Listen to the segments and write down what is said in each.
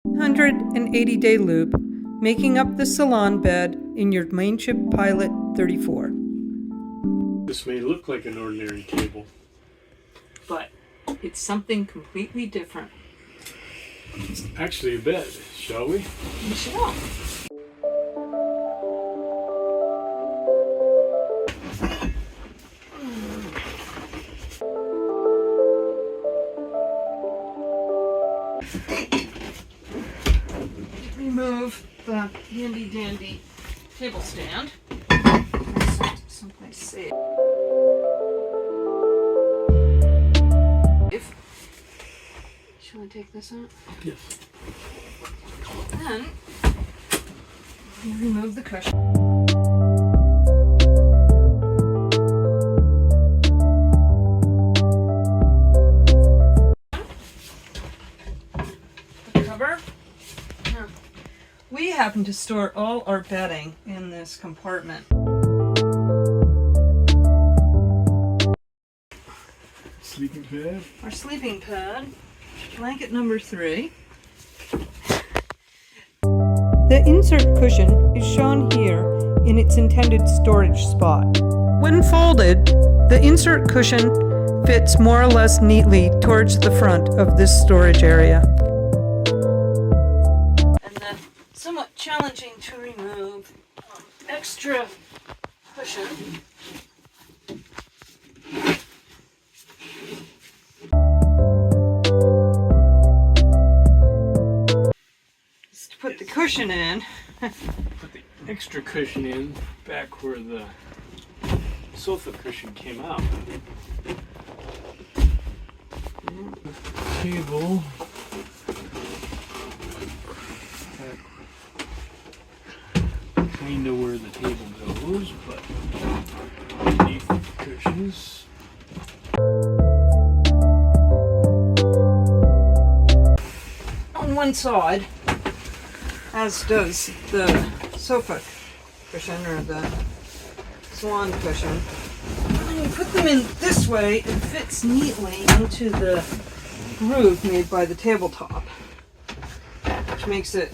180-day loop, making up the salon bed in your Mainship Pilot 34. This may look like an ordinary table, But it's something completely different. it's actually a bed, shall we? We shall. Remove the handy dandy table stand. Someplace safe. Shall I take this out? Yes. Then you remove the cushion. The cover. Now, we happen to store all our bedding in this compartment. Sleeping pad. Our sleeping pad, blanket number 3. The insert cushion is shown here in its intended storage spot. When folded, the insert cushion fits more or less neatly towards the front of this storage area. And the somewhat challenging to remove extra cushion is to put the cushion in. Put the extra cushion in back where the sofa cushion came out. Table. Kind of where the table goes, but underneath the cushions. On one side, as does the sofa cushion or the swan cushion. And you put them in this way, it fits neatly into the groove made by the tabletop, which makes it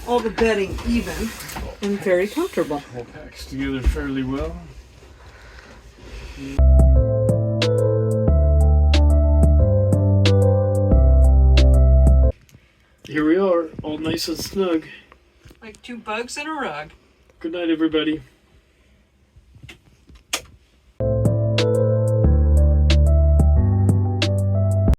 all the bedding even and very comfortable. All packs together fairly well. Here we are, all nice and snug. Like 2 bugs in a rug. Good night, everybody.